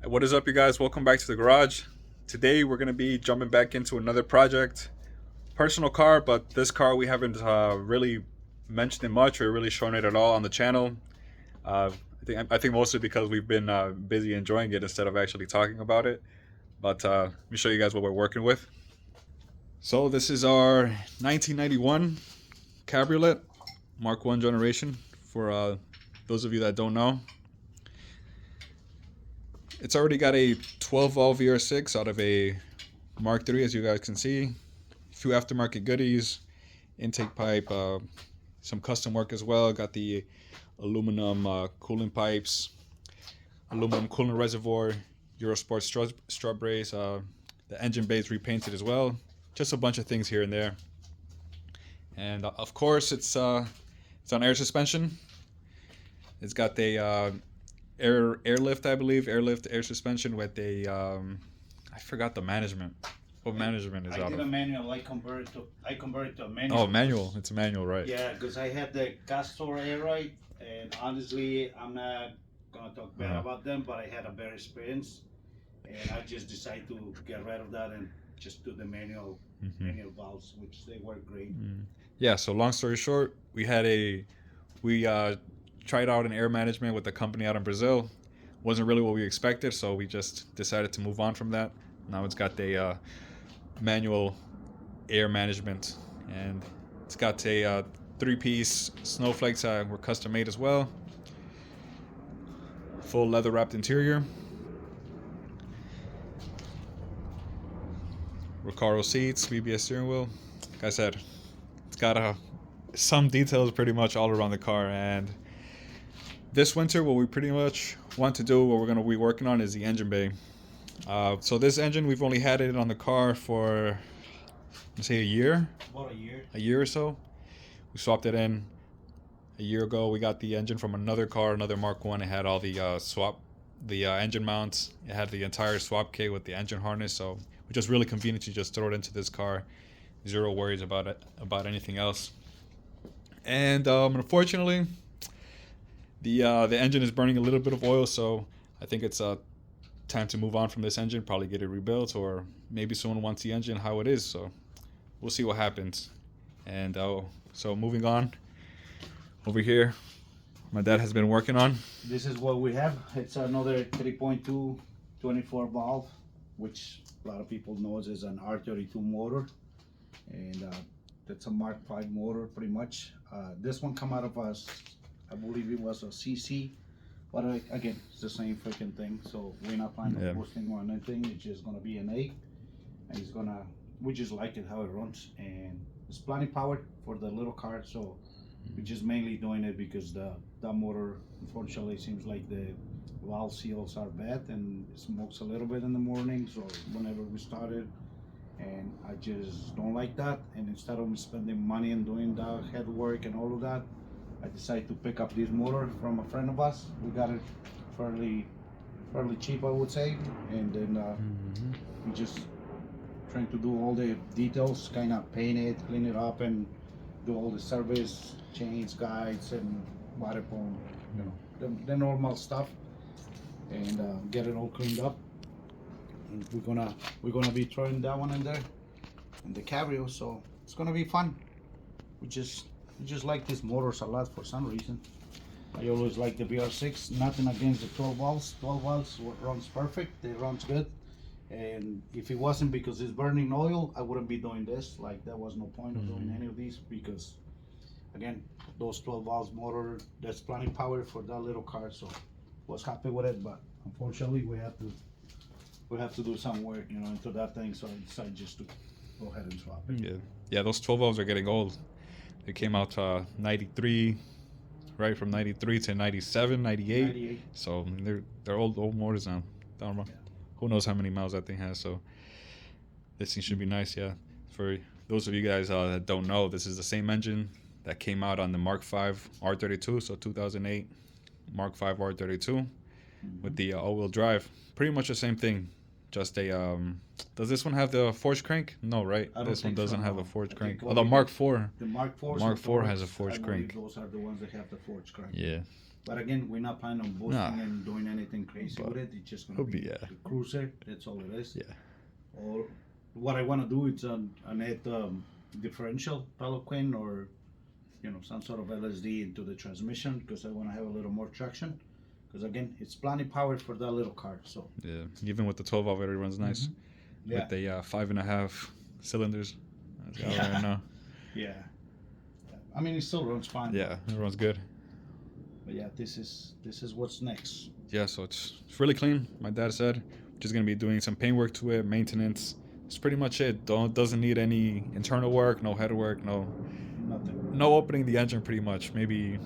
What is up, you guys? Welcome back to the garage. Today we're going to be jumping back into another project. Personal car, but this car we haven't really mentioned it much or really shown it at all on the channel. I think mostly because we've been busy enjoying it instead of actually talking about it. But let me show you guys what we're working with. So this is our 1991 Cabriolet Mark 1 generation. For those of you that don't know, it's already got a 12 valve VR6 out of a Mark 3, as you guys can see. A few aftermarket goodies, intake pipe, some custom work as well. Got the aluminum cooling pipes, aluminum coolant reservoir, Eurosport strut brace, the engine bay's repainted as well. Just a bunch of things here and there. And of course, it's on air suspension. It's got the airlift, I believe, air suspension with a I forgot the management. What management is I out did of? a manual. I converted to a manual. Oh, manual. It's a manual, right? Yeah, because I had the Castor air ride, and honestly, I'm not gonna talk bad about them, but I had a bad experience, and I just decided to get rid of that and just do the manual valves, which they work great. Yeah. So long story short, we tried out an air management with a company out in Brazil. Wasn't really what we expected, so we just decided to move on from that. Now it's got the manual air management, and it's got a three-piece snowflakes were custom made as well. Full leather wrapped interior. Recaro seats, BBS steering wheel. Like I said, it's got some details pretty much all around the car. And this winter, what we pretty much want to do, what we're going to be working on, is the engine bay. So this engine, we've only had it on the car for, let's say, a year. About a year. A year or so. We swapped it in a year ago. We got the engine from another car, another Mark 1. It had all the engine mounts. It had the entire swap kit with the engine harness, so which is really convenient to just throw it into this car. Zero worries about anything else. And unfortunately, the engine is burning a little bit of oil, so I think it's time to move on from this engine. Probably get it rebuilt, or maybe someone wants the engine how it is. So we'll see what happens. And so moving on over here, my dad has been working on. This is what we have. It's another 3.2 24 valve, which a lot of people knows is an R32 motor, and that's a Mark 5 motor pretty much. This one come out of us, I believe it was a CC, but again, it's the same freaking thing. So we're not planning on boosting or anything. It's just gonna be an A, and we just like it how it runs, and it's plenty power for the little car. So we're just mainly doing it because that motor, unfortunately, seems like the valve seals are bad and it smokes a little bit in the morning. So whenever we started, and I just don't like that. And instead of spending money and doing the head work and all of that, I decided to pick up this motor from a friend of us. We got it fairly cheap, I would say, and then we just trying to do all the details, kind of paint it, clean it up, and do all the service, chains, guides, and water pump, the normal stuff, and get it all cleaned up. And we're gonna be throwing that one in there, in the Cabrio, so it's gonna be fun. We just like these motors a lot for some reason. I always like the VR6. Nothing against the 12 valves. 12 valves runs perfect. They runs good. And if it wasn't because it's burning oil, I wouldn't be doing this. Like, there was no point of doing any of these, because again, those 12 valves motor, there's plenty of power for that little car. So was happy with it, but unfortunately we have to do some work, into that thing. So I decided just to go ahead and swap it. Yeah, those 12 valves are getting old. They came out 93, right, from 93 to 97, 98. 98. So they're old motors now. Don't know. Who knows how many miles that thing has. So this thing should be nice. Yeah, for those of you guys that don't know, this is the same engine that came out on the Mark 5 R32, so 2008 Mark 5 R32 with the all-wheel drive. Pretty much the same thing. Just a does this one have the forged crank? No, right? This one doesn't have a forged crank. Although Mark 4. The Mark 4. Mark 4 has a forged crank. Those are the ones that have the forged crank. Yeah. But again, we're not planning on boosting Nah. and doing anything crazy But with it. It's just gonna it'll be be, yeah. a cruiser. That's all it is. Yeah. Or what I want to do is an add differential Pelican or some sort of LSD into the transmission because I want to have a little more traction. Because again, it's plenty power for that little car. So Yeah. Even with the 12 valve, it runs nice. yeah, With the 5.5 cylinders. That's all Yeah. right now. yeah. I mean, it still runs fine. Yeah, it runs good. But yeah, this is what's next. Yeah, so it's really clean. My dad said we're just gonna be doing some paint work to it, maintenance. That's pretty much it. Doesn't need any internal work, no head work, Nothing. no opening the engine. Pretty much, maybe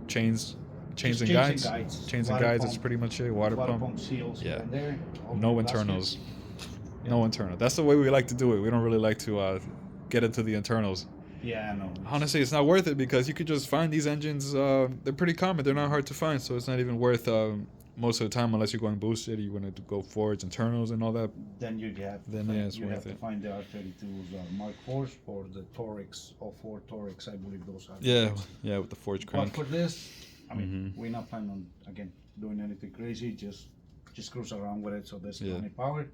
chains Just and guides. Chains and water guides. pump, That's pretty much it. Water pump. seals Yeah. here and there. all No the internals. gaskets. No internal. That's the way we like to do it. We don't really like to get into the internals. Yeah, I know. Honestly, it's not worth it because you could just find these engines. They're pretty common. They're not hard to find, so it's not even worth most of the time unless you're going boosted. You want to go forwards, internals, and all that. Then you have Then, yeah, it's you worth have to it. find the R32s Mark 4s or the Torx or 4 Torx. I believe those are. Yeah, yeah, with the forged But crank. for this, I mean, Mhm. we're not planning on again doing anything crazy. Just cruise around with it. So there's Yeah. plenty power.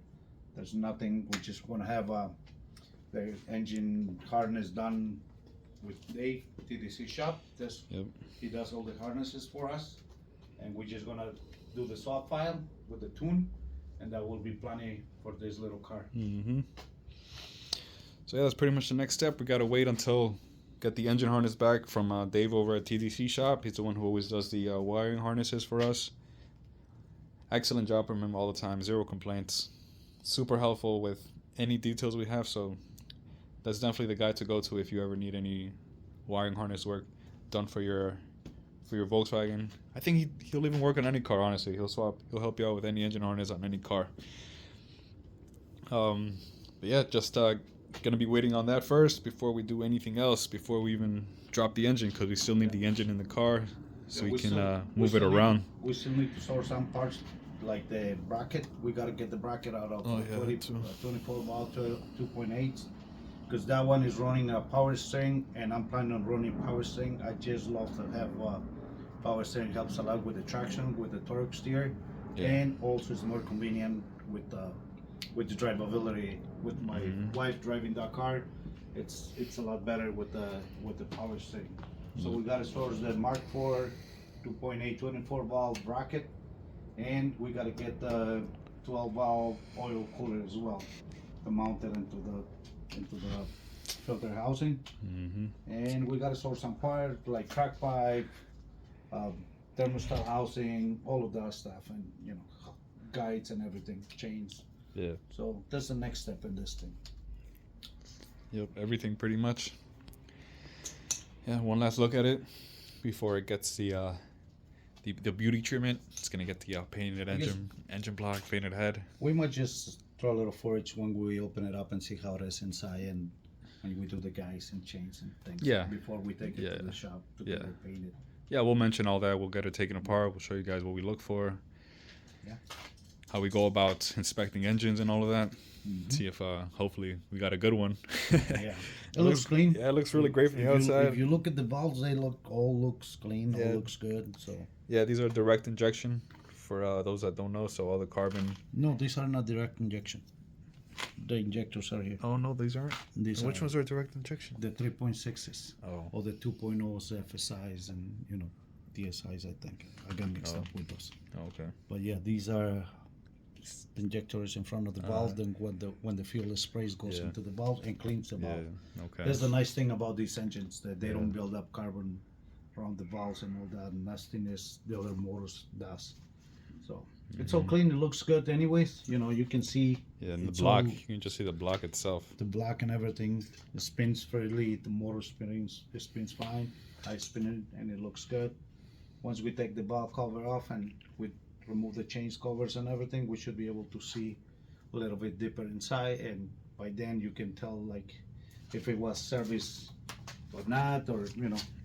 There's nothing. We're just gonna have the engine harness done with Dave TDC shop. Yep. He does all the harnesses for us, and we're just gonna do the swap file with the tune, and that will be plenty for this little car. So yeah, that's pretty much the next step. We gotta wait until get the engine harness back from Dave over at TDC shop. He's the one who always does the wiring harnesses for us. Excellent job from him all the time. Zero complaints. Super helpful with any details we have. So that's definitely the guy to go to if you ever need any wiring harness work done for your Volkswagen. I think he'll even work on any car. Honestly, he'll help you out with any engine harness on any car. But yeah, just gonna be waiting on that first before we do anything else. Before we even drop the engine, because we still need the engine in the car so Yeah, we can still- move it still need- around. We still need to sort some parts, like the bracket. We gotta get the bracket out of Oh, yeah, 24 volt to 2.8, because that one is running a power steering, and I'm planning on running power steering. I just love to have power steering. Helps a lot with the traction, with the torque steer, Yeah. and also it's more convenient with the drivability. With my Mhm. wife driving that car, it's a lot better with the power steering. So we gotta source the Mark IV 2.8 24 valve bracket, and we gotta get the 12 valve oil cooler as well to mount it into the filter housing. And we gotta source some parts like crack pipe, thermostat housing, all of that stuff, and guides and everything, chains. Yeah. So that's the next step in this thing. Yep. Everything pretty much. Yeah. One last look at it before it gets the beauty treatment. It's gonna get the painted I guess- engine block, painted head. We might just throw a little forage when we open it up and see how it is inside, and when we do the guys and chains and things. Yeah. Before we take it Yeah. to the shop to Yeah. get it painted. Yeah, we'll mention all that. We'll get it taken apart. We'll show you guys what we look for. Yeah. How we go about inspecting engines and all of that. Mhm. See if hopefully we got a good one. Yeah. It looks clean. Yeah, it looks really great from the If you- outside. If you look at the valves, they all looks clean. Yeah. All looks good. So Yeah, these are direct injection for those that don't know. So all the carbon. no, these are not direct injection. The injectors are here. Oh no, these aren't. These Which are ones are direct injection? the 3.6s Oh. or the 2.0s FSIs and DSIs. I think I got mixed Oh. up with those. Okay. But yeah, these are injectors in front of the valve. Then when the fuel is sprayed, goes Yeah. into the valve and cleans the Yeah. valve. Okay. That's the nice thing about these engines, that they Yeah. don't build up carbon around the valves and all that nastiness the other motors does. So it's all clean. It looks good, anyways. You can see Yeah, and the it's block. all- You can just see the block itself. the block and everything. It spins freely. The motor spins fine. I spin it and it looks good. Once we take the valve cover off and we remove the change covers and everything, we should be able to see a little bit deeper inside, and by then you can tell like if it was service or not, or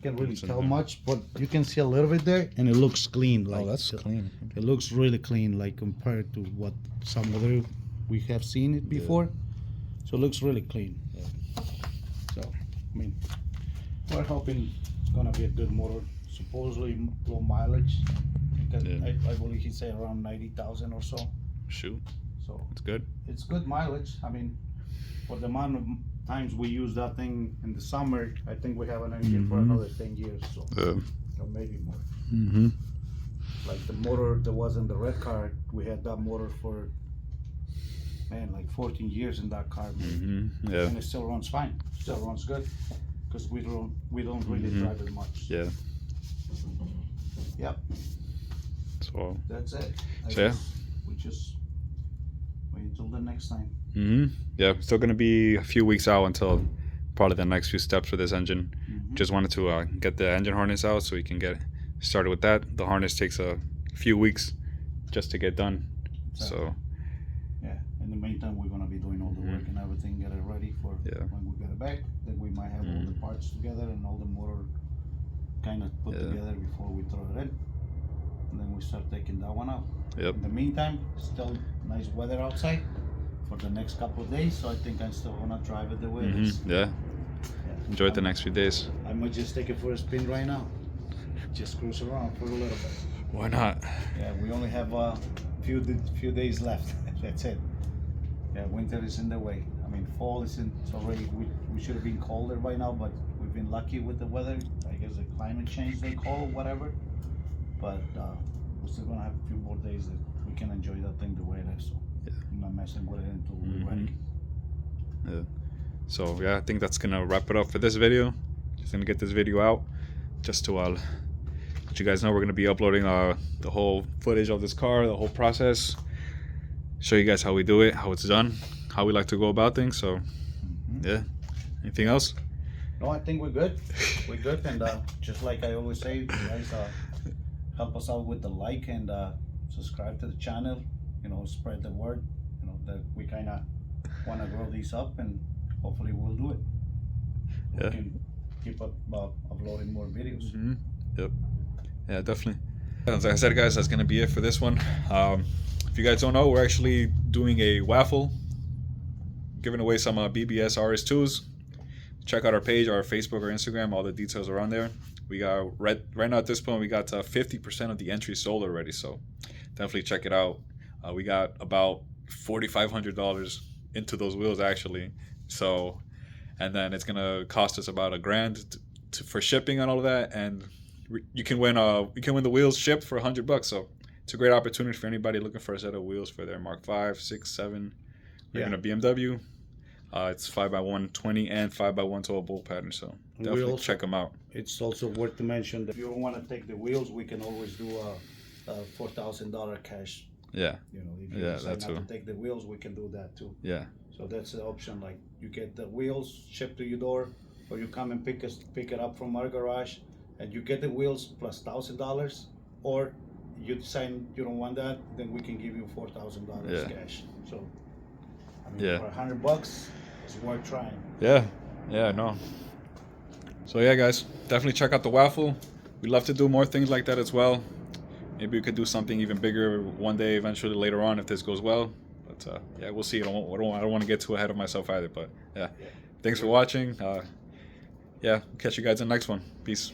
can't really What's in tell there? much, but you can see a little bit there, and it looks clean. Like Oh, that's clean. it looks really clean, like compared to what some other we have seen it before. So it looks really clean. Yeah. So I mean, we're hoping it's gonna be a good motor. supposedly low mileage. Because Yeah. I believe he said around 90,000 or so. Shoot, So it's good. it's good mileage. I mean, for the amount of times we use that thing in the summer, I think we have an engine for another 10 years, so or maybe more. Mm-hmm. Like the motor that was in the red car, we had that motor for, man, like 14 years in that car, man. Mm-hmm. Yeah. And it still runs fine, still runs good, because we don't really drive it much. Yeah. Yep, So. that's it. I So, yeah. guess we just wait until the next time. Mm-hmm. Yeah, still gonna be a few weeks out until probably the next few steps for this engine. Just wanted to get the engine harness out so we can get started with that. The harness takes a few weeks just to get done. Exactly. So Yeah, in the meantime, we're gonna be doing all the work and everything, get it ready for when we get it back. Then we might have all the parts together and all the motor kind of put together before we throw it in. And then we start taking that one out. Yep. In the meantime, still nice weather outside for the next couple of days, so I think I'm still gonna drive it the way it is. Yeah. Enjoy the next few days. I might just take it for a spin right now. Just cruise around for a little bit. Why not? Yeah, we only have a few days left. That's it. Yeah, winter is in the way. I mean, fall is in. It's already. We should have been colder by now, but we've been lucky with the weather. I guess the climate change they call whatever. But we're still gonna have a few more days that we can enjoy that thing the way it is. So I'm not messing with it until we're ready. Yeah. So yeah, I think that's gonna wrap it up for this video. Just gonna get this video out, just to let you guys know we're gonna be uploading the whole footage of this car, the whole process, show you guys how we do it, how it's done, how we like to go about things. So yeah, anything else? No, I think we're good. We're good, and just like I always say, you guys help us out with the like and subscribe to the channel. You know, spread the word. You know that we kind of want to grow these up, and hopefully we'll do it. We can keep up uploading more videos. Yep. Yeah, definitely. As I said, guys, that's gonna be it for this one. If you guys don't know, we're actually doing a raffle, giving away some BBS RS2s. Check out our page, our Facebook or Instagram. All the details are on there. We got right now at this point, we got 50% of the entries sold already. So definitely check it out. We got about $4,500 into those wheels actually. So, and then it's gonna cost us about $1,000 for shipping and all of that. And you can win the wheels shipped for $100. So it's a great opportunity for anybody looking for a set of wheels for their Mark 5, 6, 7, or even a BMW. It's 5x120 and 5x112 bolt pattern, so definitely check them out. It's also worth to mention that if you don't want to take the wheels, we can always do a $4,000 cash. Yeah. You know, if you decide not to take the wheels, we can do that too. Yeah. So that's the option. Like you get the wheels shipped to your door, or you come and pick it up from our garage, and you get the wheels plus $1,000, or you decide you don't want that, then we can give you $4,000 cash. So I mean, for $100, it's worth trying. Yeah, no. So yeah, guys, definitely check out the raffle. We'd love to do more things like that as well. Maybe we could do something even bigger one day, eventually later on, if this goes well. But yeah, we'll see. I don't want to get too ahead of myself either. But yeah, thanks for watching. Yeah, catch you guys in the next one. Peace.